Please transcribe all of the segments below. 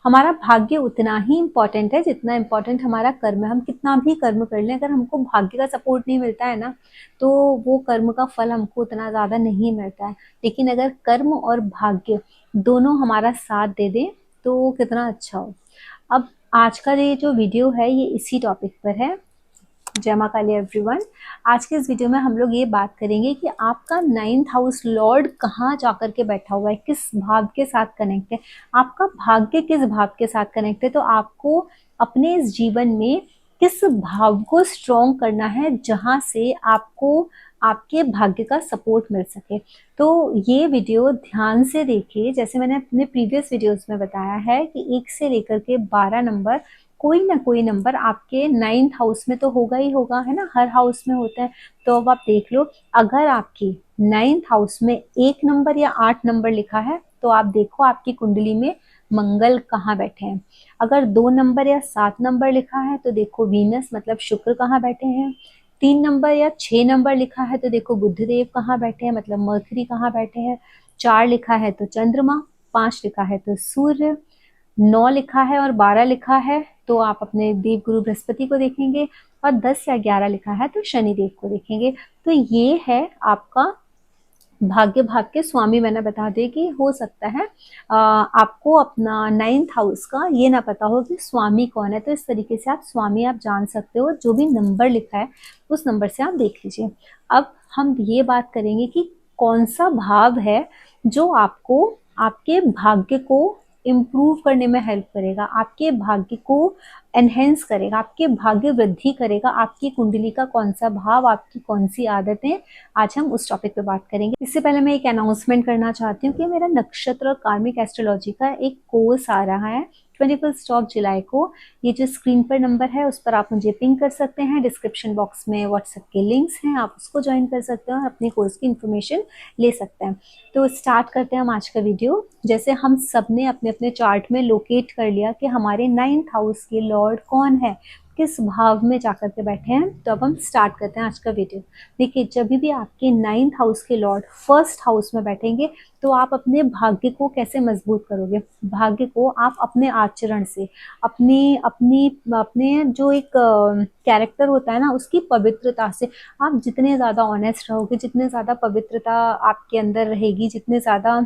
हमारा भाग्य उतना ही इम्पोर्टेंट है जितना इम्पोर्टेंट हमारा कर्म है। हम कितना भी कर्म कर लें, अगर हमको भाग्य का सपोर्ट नहीं मिलता है ना, तो वो कर्म का फल हमको उतना ज़्यादा नहीं मिलता है। लेकिन अगर कर्म और भाग्य दोनों हमारा साथ दे दें तो कितना अच्छा हो। अब आज का ये जो वीडियो है ये इसी टॉपिक पर है। जय माँ काली एवरीवन। आज के इस वीडियो में हम लोग ये बात करेंगे कि आपका 9th हाउस लॉर्ड कहाँ जाकर के बैठा हुआ है, किस भाव के साथ कनेक्ट है, आपका भाग्य किस भाव के साथ कनेक्ट है। तो आपको अपने इस जीवन में किस भाव को स्ट्रॉन्ग करना है जहाँ से आपको आपके भाग्य का सपोर्ट मिल सके। तो ये वीडियो ध्यान से देखिए। जैसे मैंने अपने प्रीवियस वीडियोस में बताया है कि 1 से लेकर के 12 नंबर, कोई ना कोई नंबर आपके 9th हाउस में तो होगा ही होगा, है ना, हर हाउस में होता है। तो अब आप देख लो, अगर आपकी 9th हाउस में 1 नंबर या 8 नंबर लिखा है तो आप देखो आपकी कुंडली में मंगल कहाँ बैठे हैं। अगर 2 नंबर या 7 नंबर लिखा है तो देखो वीनस मतलब शुक्र कहाँ बैठे हैं। 3 नंबर या 6 नंबर लिखा है तो देखो बुधदेव कहाँ बैठे हैं, मतलब मर्करी कहाँ बैठे हैं। 4 लिखा है तो चंद्रमा, 5 लिखा है तो सूर्य, 9 लिखा है और 12 लिखा है तो आप अपने देव गुरु बृहस्पति को देखेंगे, और 10 या 11 लिखा है तो शनि देव को देखेंगे। तो ये है आपका भाग्य भाव के स्वामी। मैंने बता दें कि हो सकता है आपको अपना 9th हाउस का ये ना पता हो कि स्वामी कौन है, तो इस तरीके से आप स्वामी आप जान सकते हो। जो भी नंबर लिखा है उस नंबर से आप देख लीजिए। अब हम ये बात करेंगे कि कौन सा भाव है जो आपको आपके भाग्य को इम्प्रूव करने में हेल्प करेगा, आपके भाग्य को एनहेंस करेगा, आपके भाग्य वृद्धि करेगा। आपकी कुंडली का कौन सा भाव, आपकी कौन सी आदतें, आज हम उस टॉपिक पे बात करेंगे। इससे पहले मैं एक अनाउंसमेंट करना चाहती हूँ कि मेरा नक्षत्र और कार्मिक एस्ट्रोलॉजी का एक कोर्स आ रहा है 21 जुलाई को। ये जो स्क्रीन पर नंबर है उस पर आप मुझे पिंग कर सकते हैं। डिस्क्रिप्शन बॉक्स में व्हाट्सएप के लिंक्स हैं, आप उसको ज्वाइन कर सकते हैं और अपने कोर्स की इन्फॉर्मेशन ले सकते हैं। तो स्टार्ट करते हैं हम आज का वीडियो। जैसे हम सब ने अपने अपने चार्ट में लोकेट कर लिया कि हमारे 9th हाउस के लॉर्ड कौन है, किस भाव में जाकर के बैठे हैं, तो अब हम स्टार्ट करते हैं आज का वीडियो। देखिए, जब भी आपके 9th हाउस के लॉर्ड फर्स्ट हाउस में बैठेंगे तो आप अपने भाग्य को कैसे मजबूत करोगे। भाग्य को आप अपने आचरण से, अपनी अपनी अपने जो एक कैरेक्टर होता है ना, उसकी पवित्रता से, आप जितने ज़्यादा ऑनेस्ट रहोगे, जितने ज़्यादा पवित्रता आपके अंदर रहेगी, जितने ज़्यादा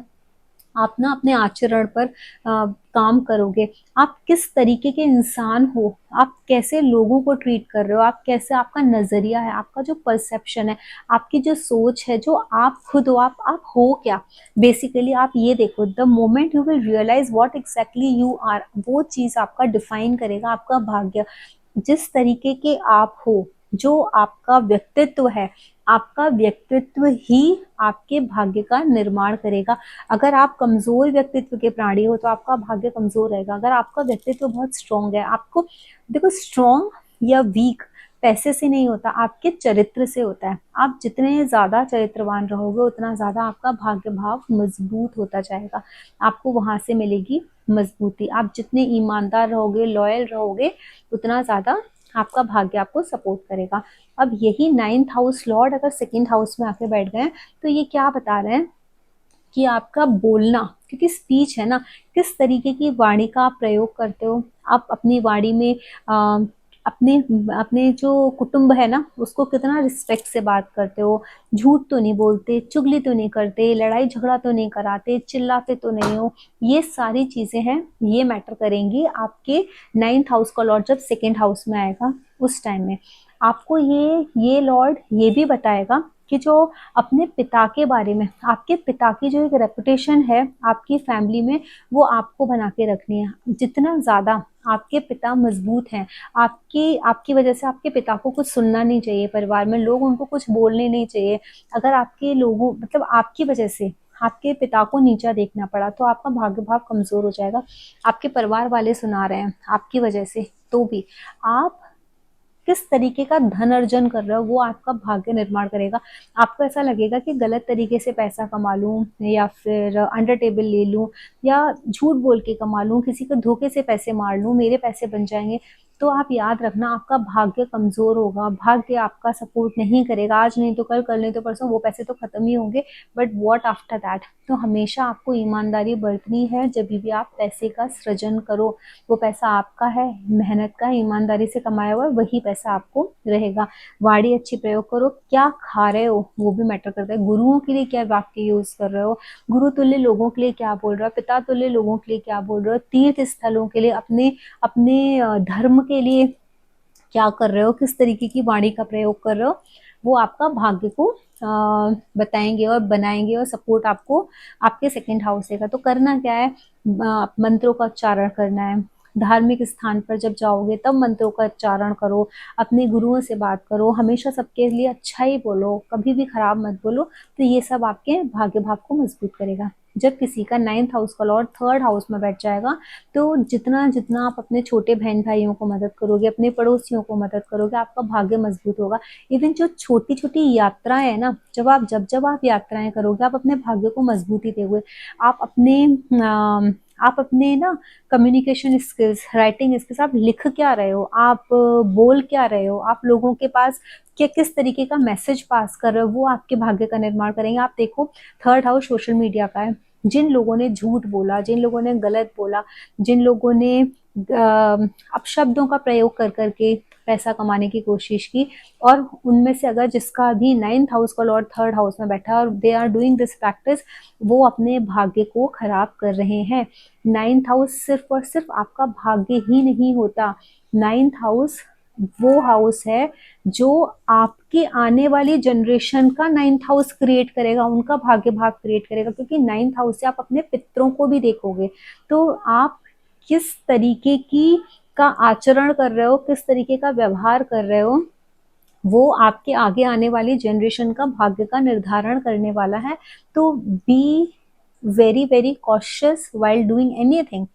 आप ना अपने आचरण पर काम करोगे, आप किस तरीके के इंसान हो, आप कैसे लोगों को ट्रीट कर रहे हो, आप कैसे, आपका नजरिया है, आपका जो परसेप्शन है, आपकी जो सोच है, जो आप खुद हो, आप हो क्या बेसिकली। आप ये देखो, the moment you will realise what exactly you are, वो चीज आपका डिफाइन करेगा आपका भाग्य। जिस तरीके के आप हो, जो आपका व्यक्तित्व है, आपका व्यक्तित्व ही आपके भाग्य का निर्माण करेगा। अगर आप कमजोर व्यक्तित्व के प्राणी हो तो आपका भाग्य कमजोर रहेगा। अगर आपका व्यक्तित्व बहुत स्ट्रांग है, आपको देखो, स्ट्रांग या वीक पैसे से नहीं होता, आपके चरित्र से होता है। आप जितने ज्यादा चरित्रवान रहोगे उतना ज्यादा आपका भाग्य भाव मजबूत होता जाएगा, आपको वहां से मिलेगी मजबूती। आप जितने ईमानदार रहोगे, लॉयल रहोगे, उतना ज्यादा आपका भाग्य आपको सपोर्ट करेगा। अब यही 9th हाउस लॉर्ड अगर 2nd हाउस में आके बैठ गए तो ये क्या बता रहे हैं कि आपका बोलना, क्योंकि स्पीच है ना, किस तरीके की वाणी का आप प्रयोग करते हो। आप अपनी वाणी में अपने अपने जो कुटुंब है ना उसको कितना रिस्पेक्ट से बात करते हो, झूठ तो नहीं बोलते, चुगली तो नहीं करते, लड़ाई झगड़ा तो नहीं कराते, चिल्लाते तो नहीं हो। ये सारी चीजें हैं, ये मैटर करेंगी आपके 9th हाउस का लॉर्ड जब 2nd हाउस में आएगा। उस टाइम में आपको ये लॉर्ड ये भी बताएगा कि जो अपने पिता के बारे में, आपके पिता की जो एक रेपुटेशन है आपकी फैमिली में, वो आपको बना के रखनी है। जितना ज्यादा आपके पिता मजबूत हैं, आपकी आपकी वजह से आपके पिता को कुछ सुनना नहीं चाहिए, परिवार में लोग उनको कुछ बोलने नहीं चाहिए। अगर आपके लोगों, मतलब आपकी वजह से आपके पिता को नीचा देखना पड़ा तो आपका भाग्य भाव कमजोर हो जाएगा। आपके परिवार वाले सुना रहे हैं आपकी वजह से, तो भी आप किस तरीके का धन अर्जन कर रहे हो वो आपका भाग्य निर्माण करेगा। आपको ऐसा लगेगा कि गलत तरीके से पैसा कमा लूं, या फिर अंडर टेबल ले लूं, या झूठ बोल के कमा लूं, किसी को धोखे से पैसे मार लूं, मेरे पैसे बन जाएंगे। तो आप याद रखना आपका भाग्य कमजोर होगा, भाग्य आपका सपोर्ट नहीं करेगा। आज नहीं तो कल, कल नहीं तो परसों वो पैसे तो खत्म ही होंगे, बट व्हाट आफ्टर दैट। तो हमेशा आपको ईमानदारी बरतनी है जब भी आप पैसे का सृजन करो। वो पैसा आपका है, मेहनत का है, ईमानदारी से कमाया हुआ, वही पैसा आपको रहेगा। वाणी अच्छी प्रयोग करो, क्या खा रहे हो वो भी मैटर करता है। गुरुओं के लिए क्या वाक्य यूज कर रहे हो, गुरु तुल्य लोगों के लिए क्या बोल रहे हो, पिता तुल्य लोगों के लिए क्या बोल रहे हो, तीर्थ स्थलों के लिए, अपने अपने धर्म के लिए क्या कर रहे हो, किस तरीके की वाणी का प्रयोग कर रहे हो, वो आपका भाग्य को बताएंगे और बनाएंगे, और सपोर्ट आपको आपके सेकंड हाउस देगा। तो करना क्या है, मंत्रों का उच्चारण करना है। धार्मिक स्थान पर जब जाओगे तब मंत्रों का उच्चारण करो, अपने गुरुओं से बात करो, हमेशा सबके लिए अच्छा ही बोलो, कभी भी खराब मत बोलो। तो ये सब आपके भाग्य भाव को मजबूत करेगा। जब किसी का 9th हाउस का लॉर्ड 3rd हाउस में बैठ जाएगा, तो जितना जितना आप अपने छोटे बहन भाइयों को मदद करोगे, अपने पड़ोसियों को मदद करोगे, आपका भाग्य मजबूत होगा। इवन जो छोटी छोटी यात्राएं है ना, जब आप यात्राएं करोगे, आप अपने भाग्य को मजबूती दोगे। आप अपने आप अपने ना कम्युनिकेशन स्किल्स, राइटिंग स्किल्स, आप लिख क्या रहे हो, आप बोल क्या रहे हो, आप लोगों के पास क्या किस तरीके का मैसेज पास कर रहे हो, वो आपके भाग्य का निर्माण करेंगे। आप देखो 3rd हाउस सोशल मीडिया का है। जिन लोगों ने झूठ बोला, जिन लोगों ने गलत बोला, जिन लोगों ने अपशब्दों का प्रयोग कर करके पैसा कमाने की कोशिश की, और उनमें से अगर जिसका भी 9th हाउस का लॉर्ड 3rd हाउस में बैठा है और they are doing this practice, वो अपने भाग्य को खराब कर रहे हैं। 9th हाउस सिर्फ और सिर्फ आपका भाग्य ही नहीं होता। 9th हाउस वो हाउस है जो आपके आने वाली जनरेशन का 9th हाउस क्रिएट करेगा, उनका भाग्य भाव क्रिएट करेगा, क्योंकि 9th हाउस से आप अपने पितरों को भी देखोगे। तो आप किस तरीके की का आचरण कर रहे हो, किस तरीके का व्यवहार कर रहे हो, वो आपके आगे आने वाली जनरेशन का भाग्य का निर्धारण करने वाला है। तो B very very cautious while doing anything.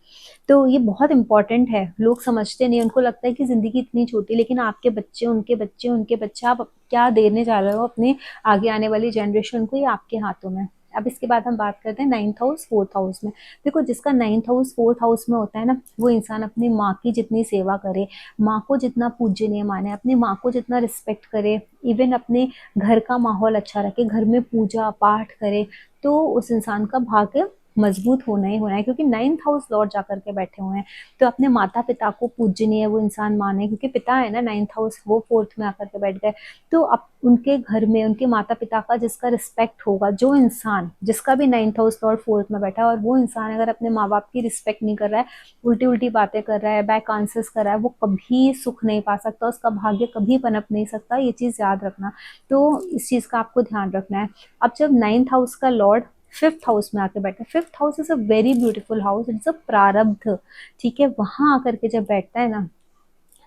तो ये बहुत इंपॉर्टेंट है, लोग समझते नहीं, उनको लगता है कि जिंदगी इतनी छोटी, लेकिन आपके बच्चे, उनके बच्चे, उनके बच्चे, आप क्या देने जा रहे हो अपने आगे आने वाली जनरेशन को, ये आपके हाथों में। अब इसके बाद हम बात करते हैं 9th हाउस 4th हाउस में। देखो जिसका 9th हाउस 4th हाउस में होता है ना, वो इंसान अपनी माँ की जितनी सेवा करे, माँ को जितना पूजनीय माने, अपनी माँ को जितना रिस्पेक्ट करे, इवन अपने घर का माहौल अच्छा रखे, घर में पूजा पाठ करे, तो उस इंसान का भाग्य मजबूत होना ही होना है। क्योंकि 9th हाउस लॉर्ड जाकर के बैठे हुए हैं, तो अपने माता पिता को पूजनीय वो इंसान माने, क्योंकि पिता है ना 9th हाउस, वो 4th में आकर के बैठ गए। तो अब उनके घर में उनके माता पिता का जिसका रिस्पेक्ट होगा, जो इंसान जिसका भी 9th हाउस लॉर्ड 4th में बैठा है, और वो इंसान अगर अपने माँ बाप की रिस्पेक्ट नहीं कर रहा है, उल्टी उल्टी बातें कर रहा है, बैक आंसर्स कर रहा है, वो कभी सुख नहीं पा सकता, उसका भाग्य कभी पनप नहीं सकता। ये चीज याद रखना। तो इस चीज का आपको ध्यान रखना है। अब जब 9th हाउस का लॉर्ड 5th हाउस में आके बैठा है, 5th house is a very beautiful house, it's a प्रारब्ध। ठीक है, वहां आकर के जब बैठता है ना,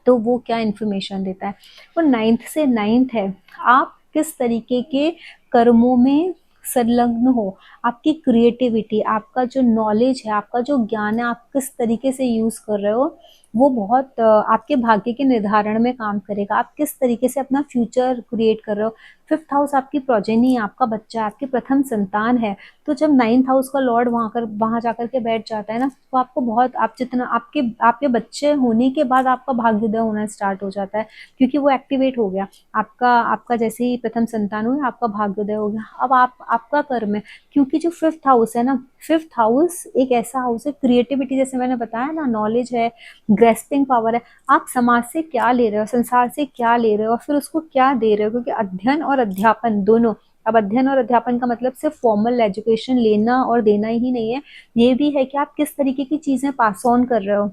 तो वो क्या इन्फॉर्मेशन देता है, वो 9th से 9th है। आप किस तरीके के कर्मों में संलग्न हो, आपकी क्रिएटिविटी, आपका जो नॉलेज है, आपका जो ज्ञान है, आप किस तरीके से यूज कर रहे हो, वो बहुत आपके भाग्य के निर्धारण में काम करेगा। आप किस तरीके से अपना फ्यूचर क्रिएट कर रहे हो। 5th हाउस आपकी प्रोजेनी है, आपका बच्चा है, आपकी प्रथम संतान है। तो जब 9th हाउस का लॉर्ड वहां जाकर के बैठ जाता है ना, तो आपको बहुत, आप जितना आपके बच्चे होने के बाद आपका भाग्योदय होना स्टार्ट हो जाता है, क्योंकि वो एक्टिवेट हो गया। आपका आपका जैसे ही प्रथम संतान हुआ, आपका भाग्योदय हो गया। अब आपका कर्म है, क्योंकि जो 5th हाउस है ना, 5th हाउस एक ऐसा हाउस है, क्रिएटिविटी जैसे मैंने बताया ना, नॉलेज है, ग्रेस्पिंग पावर है। आप समाज से क्या ले रहे हो, संसार से क्या ले रहे हो, और फिर उसको क्या दे रहे हो, क्योंकि अध्ययन और अध्यापन दोनों। अब अध्ययन और अध्यापन का मतलब सिर्फ फॉर्मल एजुकेशन लेना और देना ही नहीं है, ये भी है कि आप किस तरीके की चीजें पास ऑन कर रहे हो,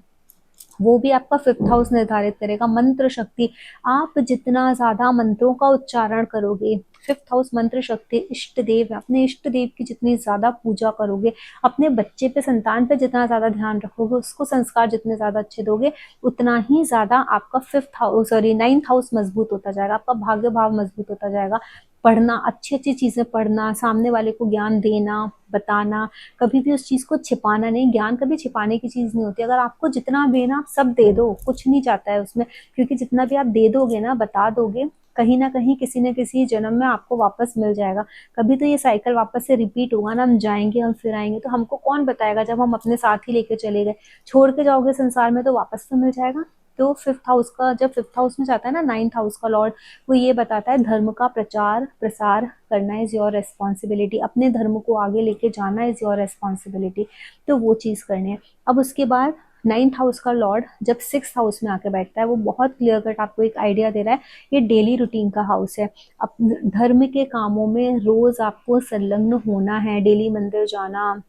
वो भी आपका 5th हाउस निर्धारित करेगा। मंत्र शक्ति, आप जितना ज्यादा मंत्रों का उच्चारण करोगे, 5th हाउस मंत्र शक्ति, इष्ट देव है, अपने इष्ट देव की जितनी ज्यादा पूजा करोगे, अपने बच्चे पे, संतान पे जितना ज्यादा ध्यान रखोगे, उसको संस्कार जितने ज्यादा अच्छे दोगे, उतना ही ज्यादा आपका 5th house, sorry 9th house मजबूत होता जाएगा, आपका भाग्य भाव मजबूत होता जाएगा। पढ़ना, अच्छी अच्छी चीजें पढ़ना, सामने वाले को ज्ञान देना, बताना, कभी भी उस चीज को छिपाना नहीं। ज्ञान कभी छिपाने की चीज नहीं होती। अगर आपको जितना भी ना, आप सब दे दो, कुछ नहीं चाहता है उसमें, क्योंकि जितना भी आप दे दोगे ना, बता दोगे, कहीं ना कहीं किसी न किसी जन्म में आपको वापस मिल जाएगा। कभी तो ये साइकिल वापस से रिपीट होगा ना, हम जाएंगे, हम फिर आएंगे, तो हमको कौन बताएगा, जब हम अपने साथ ही लेके चले गए, छोड़ के जाओगे संसार में तो वापस तो मिल जाएगा। तो फिफ्थ हाउस का, जब फिफ्थ हाउस में जाता है ना नाइन्थ हाउस का लॉर्ड, वो ये बताता है धर्म का प्रचार प्रसार करना इज योर रेस्पॉन्सिबिलिटी, अपने धर्म को आगे लेके जाना इज योर रेस्पॉन्सिबिलिटी, तो वो चीज़ करनी है। अब उसके बाद नाइन्थ हाउस का लॉर्ड जब सिक्स हाउस में आके बैठता है, वो बहुत क्लियर कट आपको एक आइडिया दे रहा है, ये डेली रूटीन का हाउस है। अब धर्म के कामों में रोज आपको संलग्न होना है, डेली मंदिर जाना,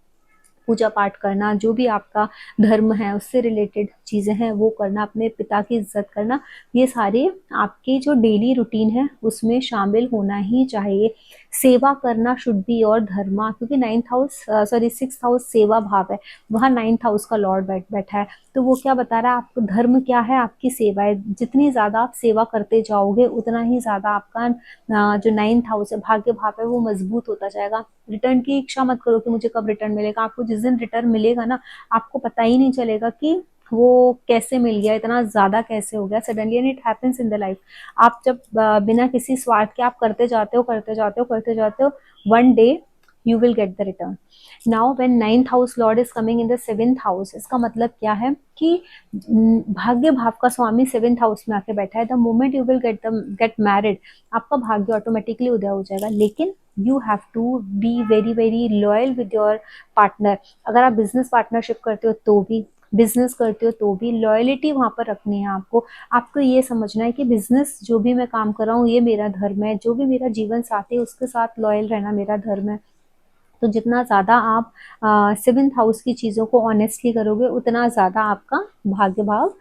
पूजा पाठ करना, जो भी आपका धर्म है उससे रिलेटेड चीजें हैं वो करना, अपने पिता की इज्जत करना, ये सारे आपके जो डेली रूटीन है उसमें शामिल होना ही चाहिए। सेवा करना शुड बी और धर्मा, क्योंकि ninth house sorry six house सेवा भाव है, वहाँ नाइन्थ हाउस का लॉर्ड बैठा है। तो वो क्या बता रहा है, आपको धर्म क्या है, आपकी सेवा है, जितनी ज्यादा आप सेवा करते जाओगे उतना ही ज्यादा आपका जो नाइन्थ हाउस है भाग्य भाव है वो मजबूत होता जाएगा। रिटर्न की इच्छा मत करो कि मुझे कब रिटर्न मिलेगा, आपको जिस दिन रिटर्न मिलेगा ना, आपको पता ही नहीं चलेगा कि वो कैसे मिल गया, इतना ज्यादा कैसे हो गया suddenly, and it happens in the life. आप जब बिना किसी स्वार्थ के आप करते जाते हो करते जाते हो करते जाते हो, one day you will get the return. Now when ninth house lord is coming in the seventh house, इसका मतलब क्या है कि भाग्य भाव का स्वामी सेवेंथ हाउस में आके बैठा है, the moment you will get married, आपका भाग्य ऑटोमेटिकली उदय हो जाएगा। लेकिन you have to be very very loyal with your partner. अगर आप बिजनेस पार्टनरशिप करते हो तो भी, बिजनेस करते हो तो भी लॉयलिटी वहां पर रखनी है आपको। आपको ये समझना है कि बिजनेस जो भी मैं काम कर रहा हूँ ये मेरा धर्म है, जो भी मेरा जीवन साथी है उसके साथ लॉयल रहना मेरा धर्म है। तो जितना ज़्यादा आप सेवेंथ हाउस की चीज़ों को ऑनेस्टली करोगे उतना ज़्यादा आपका भाग्य भाव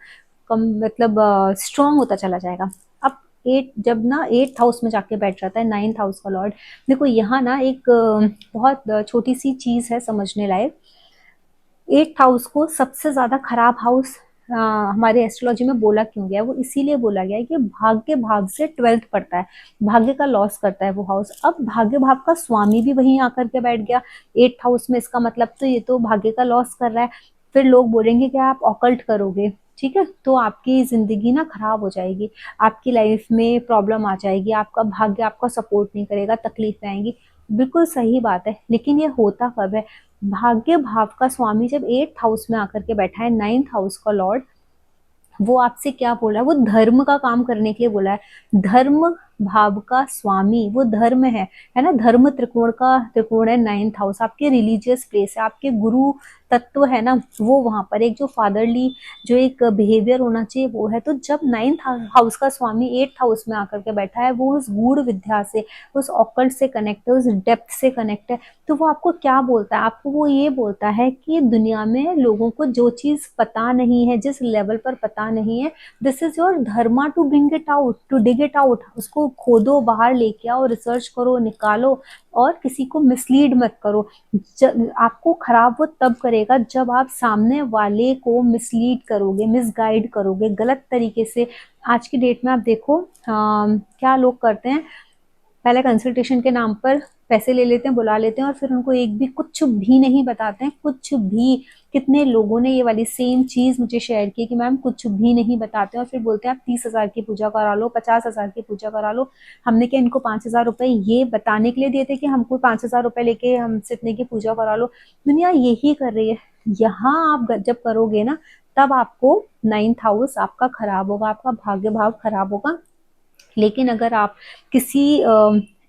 कम मतलब स्ट्रॉन्ग होता चला जाएगा। अब एट जब ना एट्थ हाउस में जाके बैठ जाता है नाइन्थ हाउस का लॉर्ड, देखो यहाँ ना एक बहुत छोटी सी चीज़ है समझने लायक। एट्थ हाउस को सबसे ज्यादा खराब हाउस हमारे एस्ट्रोलॉजी में बोला क्यों गया है, वो इसीलिए बोला गया है कि भाग्य भाव से ट्वेल्थ पड़ता है, भाग्य का लॉस करता है वो हाउस। अब भाग्य भाव का स्वामी भी वहीं आकर के बैठ गया एट्थ हाउस में, इसका मतलब तो ये तो भाग्य का लॉस कर रहा है। फिर लोग बोलेंगे कि आप ऑकल्ट करोगे, ठीक है, तो आपकी जिंदगी ना खराब हो जाएगी, आपकी लाइफ में प्रॉब्लम आ जाएगी, आपका भाग्य आपका सपोर्ट नहीं करेगा, तकलीफें आएंगी। बिल्कुल सही बात है, लेकिन ये होता कब है, भाग्य भाव का स्वामी जब एट्थ हाउस में आकर के बैठा है, नाइन्थ हाउस का लॉर्ड, वो आपसे क्या बोला है, वो धर्म का काम करने के लिए बोला है। धर्म भाव का स्वामी वो धर्म है ना, धर्म त्रिकोण का त्रिकोण है नाइन्थ हाउस, आपके रिलीजियस प्लेस है, आपके गुरु तत्व है ना, वो वहां पर एक जो फादरली जो एक बिहेवियर होना चाहिए वो है। तो जब नाइन्थ हाउस का स्वामी एट्थ हाउस में आकर के बैठा है, वो उस गूढ़ विद्या से, उस ऑकल्ट से कनेक्ट है, उस डेप्थ से कनेक्ट है। तो वो आपको क्या बोलता है, आपको वो ये बोलता है कि दुनिया में लोगों को जो चीज पता नहीं है, जिस लेवल पर पता नहीं है, this is your dharma to bring it out, to dig it out, उसको खोदो, बाहर लेके आओ, रिसर्च करो, निकालो, और किसी को मिसलीड मत करो। आपको खराब वो तब करेगा जब आप सामने वाले को मिसलीड करोगे, मिसगाइड करोगे गलत तरीके से। आज की डेट में आप देखो क्या लोग करते हैं, पहले कंसल्टेशन के नाम पर पैसे ले लेते हैं, बुला लेते हैं, और फिर उनको एक भी कुछ भी नहीं बताते हैं, कुछ भी। कितने लोगों ने ये वाली सेम चीज मुझे शेयर की कि मैम कुछ भी नहीं बताते, और फिर बोलते हैं आप 30,000 की पूजा करा लो, 50,000 की पूजा करा लो। हमने क्या इनको 5,000 रुपए ये बताने के लिए दिए थे कि हमको 5,000 रुपए लेके हमसे इतने की पूजा करा लो? दुनिया यही कर रही है। यहाँ आप जब करोगे ना, तब आपको नाइन्थ हाउस आपका खराब होगा, आपका भाग्य भाव खराब होगा। लेकिन अगर आप किसी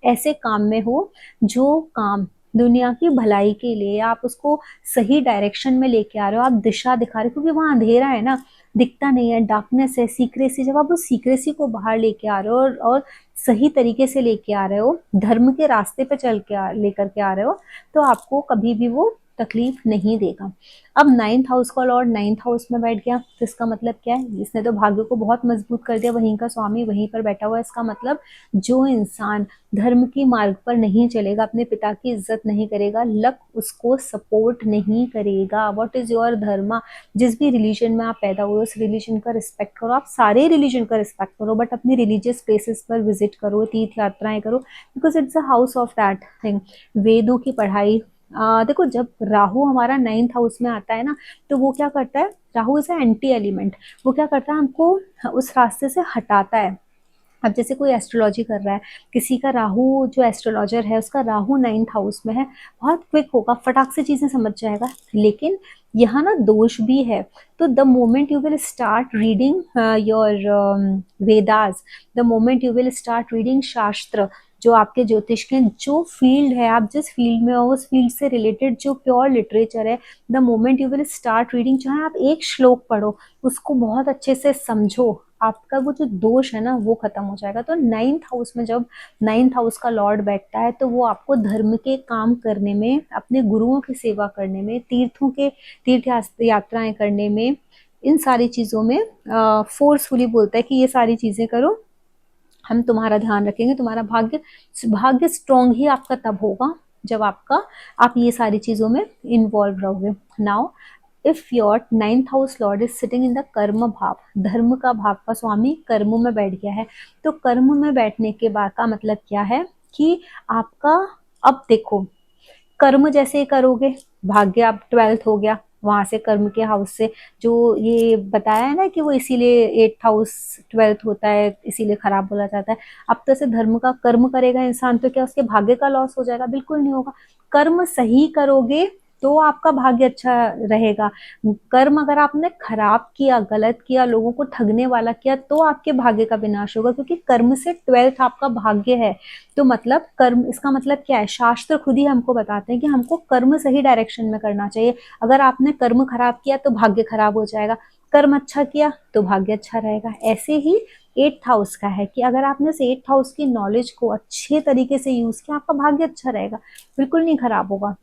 ऐसे काम में हो जो काम दुनिया की भलाई के लिए, आप उसको सही डायरेक्शन में लेके आ रहे हो, आप दिशा दिखा रहे हो, क्योंकि वहां अंधेरा है ना, दिखता नहीं है, डार्कनेस है, सीक्रेसी, जब आप उस सीक्रेसी को बाहर लेके आ रहे हो और सही तरीके से लेके आ रहे हो, धर्म के रास्ते पे चल के लेकर के आ रहे हो, तो आपको कभी भी वो तकलीफ नहीं देगा। अब नाइन्थ हाउस का लॉर्ड नाइन्थ हाउस में बैठ गया, तो इसका मतलब क्या है, इसने तो भाग्य को बहुत मजबूत कर दिया, वहीं का स्वामी वहीं पर बैठा हुआ है। इसका मतलब जो इंसान धर्म की मार्ग पर नहीं चलेगा, अपने पिता की इज्जत नहीं करेगा, लक उसको सपोर्ट नहीं करेगा। व्हाट इज योर धर्मा, जिस भी रिलीजन में आप पैदा हुए उस रिलीजन का रिस्पेक्ट करो, आप सारे रिलीजन का रिस्पेक्ट करो, बट अपनी रिलीजियस प्लेसेस पर विजिट करो, तीर्थ यात्राएं करो, because it's a house of that thing. वेदों की पढ़ाई, देखो जब राहु हमारा नाइन्थ हाउस में आता है ना, तो वो क्या करता है, राहु इज एंटी एलिमेंट, वो क्या करता है, हमको उस रास्ते से हटाता है। अब जैसे कोई एस्ट्रोलॉजी कर रहा है, किसी का राहु, जो एस्ट्रोलॉजर है उसका राहु नाइन्थ हाउस में है, बहुत क्विक होगा, फटाक से चीजें समझ जाएगा। लेकिन यहाँ ना दोष भी है। तो the moment you will start reading your Vedas, the moment you will start reading शास्त्र, जो आपके ज्योतिष के जो फील्ड है, आप जिस फील्ड में हो उस फील्ड से रिलेटेड जो प्योर लिटरेचर है, the moment you will start reading, चाहे आप एक श्लोक पढ़ो, उसको बहुत अच्छे से समझो, आपका वो जो दोष है ना वो खत्म हो जाएगा। तो 9th हाउस में जब 9th हाउस का लॉर्ड बैठता है तो वो आपको धर्म के काम करने में, अपने गुरुओं की सेवा करने में, तीर्थ यात्राएं करने में, इन सारी चीजों में फोर्सफुली बोलता है कि ये सारी चीजें करो, हम तुम्हारा ध्यान रखेंगे, तुम्हारा भाग्य भाग्य स्ट्रॉन्ग ही आपका तब होगा जब आप ये सारी चीजों में इन्वॉल्व रहोगे। Now if your 9th house Lord is sitting in the कर्म भाव, धर्म का भाव का स्वामी कर्म में बैठ गया है, तो कर्म में बैठने के बाद का मतलब क्या है कि आपका, अब देखो, कर्म जैसे करोगे, भाग्य आप 12th हो गया, वहां से कर्म के हाउस से, जो ये बताया है ना कि वो इसीलिए 8th हाउस 12th होता है, इसीलिए खराब बोला जाता है। अब तो से धर्म का कर्म करेगा इंसान तो क्या उसके भाग्य का लॉस हो जाएगा? बिल्कुल नहीं होगा। कर्म सही करोगे तो आपका भाग्य अच्छा रहेगा। कर्म अगर आपने खराब किया, गलत किया, लोगों को ठगने वाला किया, तो आपके भाग्य का विनाश होगा, क्योंकि कर्म से 12th आपका भाग्य है। तो मतलब कर्म, इसका मतलब क्या है, शास्त्र खुद ही हमको बताते हैं कि हमको कर्म सही डायरेक्शन में करना चाहिए। अगर आपने कर्म खराब किया तो भाग्य खराब हो जाएगा, कर्म अच्छा किया तो भाग्य अच्छा रहेगा। ऐसे ही 8th हाउस का है कि अगर आपने 8th हाउस की नॉलेज को अच्छे तरीके से यूज किया, आपका भाग्य अच्छा रहेगा, बिल्कुल नहीं खराब होगा।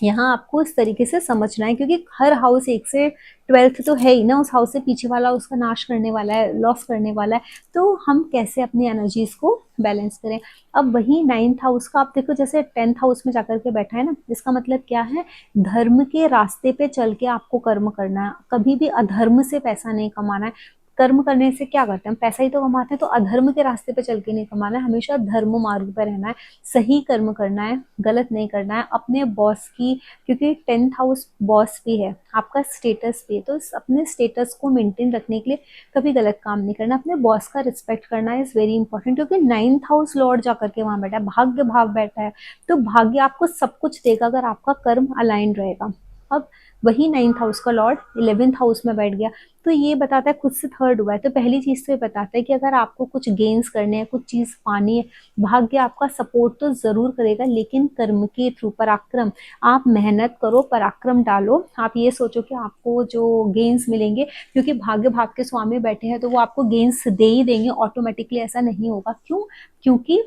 यहाँ आपको इस तरीके से समझना है, क्योंकि हर हाउस 1 से 12th तो है ही ना, उस हाउस से पीछे वाला उसका नाश करने वाला है, लॉस करने वाला है। तो हम कैसे अपनी एनर्जीज को बैलेंस करें? अब वही 9th हाउस का आप देखो, जैसे 10th हाउस में जाकर के बैठा है ना, इसका मतलब क्या है, धर्म के रास्ते पे चल के आपको कर्म करना है, कभी भी अधर्म से पैसा नहीं कमाना है। कर्म करने से क्या करते हैं, पैसा ही तो कमाते हैं, तो अधर्म के रास्ते पे चल के नहीं कमाना है, हमेशा धर्म मार्ग पर रहना है, सही कर्म करना है, गलत नहीं करना है। अपने बॉस की, क्योंकि 10th हाउस बॉस भी है, आपका स्टेटस भी है, तो अपने स्टेटस को मेंटेन रखने के लिए कभी गलत काम नहीं करना, अपने बॉस का रिस्पेक्ट करना इज वेरी इंपॉर्टेंट, क्योंकि 9th हाउस लॉर्ड जाकर के वहां बैठा है, भाग्य भाव बैठा है, तो भाग्य आपको सब कुछ देगा अगर आपका कर्म अलाइन रहेगा। अब वही 9th हाउस का लॉर्ड 11th हाउस में बैठ गया, तो ये बताता है, खुद से थर्ड हुआ है, तो पहली चीज तो ये बताता है कि अगर आपको कुछ गेन्स करने हैं, कुछ चीज पानी है, भाग्य आपका सपोर्ट तो जरूर करेगा, लेकिन कर्म के थ्रू, पराक्रम, आप मेहनत करो, पराक्रम डालो, आप ये सोचो कि आपको जो गेन्स मिलेंगे, क्योंकि भाग्य भाव के स्वामी बैठे हैं तो वो आपको गेन्स दे ही देंगे ऑटोमेटिकली, ऐसा नहीं होगा। क्यों? क्योंकि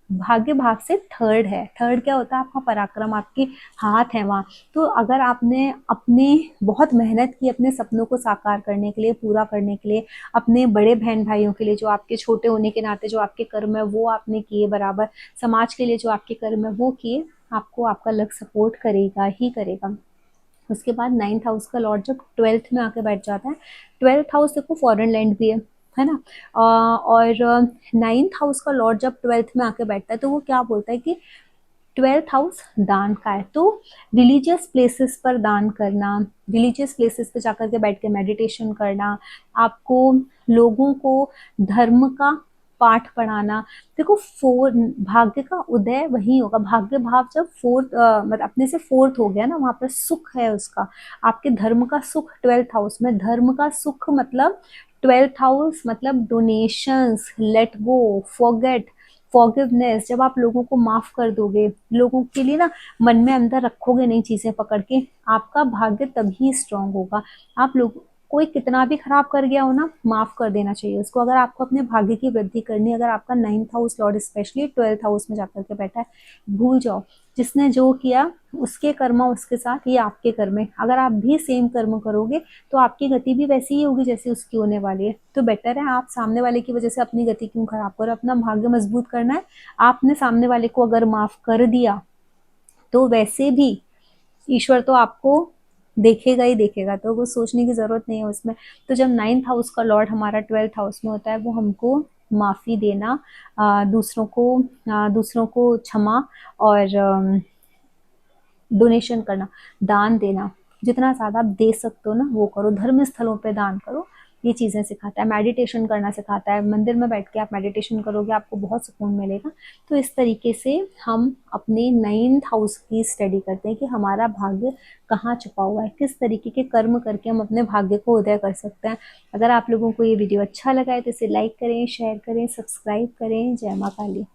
भाग्य भाव से थर्ड है। थर्ड क्या होता है? आपका पराक्रम, आपके हाथ है वहां। तो अगर आपने अपने बहुत मेहनत की अपने सपनों को साकार करने के लिए, पूरा करने के लिए, अपने बड़े बहन भाइयों के लिए जो आपके छोटे होने के नाते जो आपके कर्म है वो आपने किए बराबर, समाज के लिए जो आपके कर्म है वो किए, आपको आपका लक सपोर्ट करेगा ही करेगा। उसके बाद 9th हाउस का लॉर्ड जब 12th में आके बैठ जाता है, 12th हाउस देखो फॉरेन लैंड भी है ना, और 9th हाउस का लॉर्ड जब 12th में आके बैठता है तो वो क्या बोलता है कि 12th हाउस दान का है, तो रिलीजियस प्लेसेस पर दान करना, रिलीजियस प्लेसेस पे जाकर के बैठ के मेडिटेशन करना, आपको लोगों को धर्म का पाठ पढ़ाना। देखो भाग्य का उदय वही होगा, भाग्य भाव जब मतलब अपने से 4th हो गया ना, वहां पर सुख है उसका, आपके धर्म का सुख 12th हाउस में, धर्म का सुख मतलब 12th हाउस मतलब donations, let go, forget, forgiveness, जब आप लोगों को माफ कर दोगे, लोगों के लिए ना मन में अंदर रखोगे नहीं चीजें पकड़ के, आपका भाग्य तभी स्ट्रांग होगा। आप लोग, कोई कितना भी खराब कर गया हो ना, माफ कर देना चाहिए उसको। अगर आपको अपने भाग्य की वृद्धि करनी है, अगर आपका 9th house Lord specially 12th house में जाकर के बैठा है, भूल जाओ, जिसने जो किया उसके कर्म उसके साथ, ये आपके कर्म है। अगर आप भी सेम कर्म करोगे तो आपकी गति भी वैसी ही होगी जैसी उसकी होने वाली है। तो बेटर है आप सामने वाले की वजह से अपनी गति क्यों खराब करो, अपना भाग्य मजबूत करना है। आपने सामने वाले को अगर माफ कर दिया तो वैसे भी ईश्वर तो आपको देखेगा ही देखेगा, तो वो सोचने की जरूरत नहीं है उसमें। तो जब 9th हाउस का लॉर्ड हमारा 12th हाउस में होता है, वो हमको माफी देना, दूसरों को क्षमा, और डोनेशन करना, दान देना, जितना ज्यादा आप दे सकते हो ना वो करो, धर्म स्थलों पे दान करो, ये चीज़ें सिखाता है, मेडिटेशन करना सिखाता है। मंदिर में बैठ के आप मेडिटेशन करोगे, आपको बहुत सुकून मिलेगा। तो इस तरीके से हम अपने 9th हाउस की स्टडी करते हैं कि हमारा भाग्य कहाँ छुपा हुआ है, किस तरीके के कर्म करके हम अपने भाग्य को उदय कर सकते हैं। अगर आप लोगों को ये वीडियो अच्छा लगा है तो इसे लाइक करें, शेयर करें, सब्सक्राइब करें। जय माँ काली।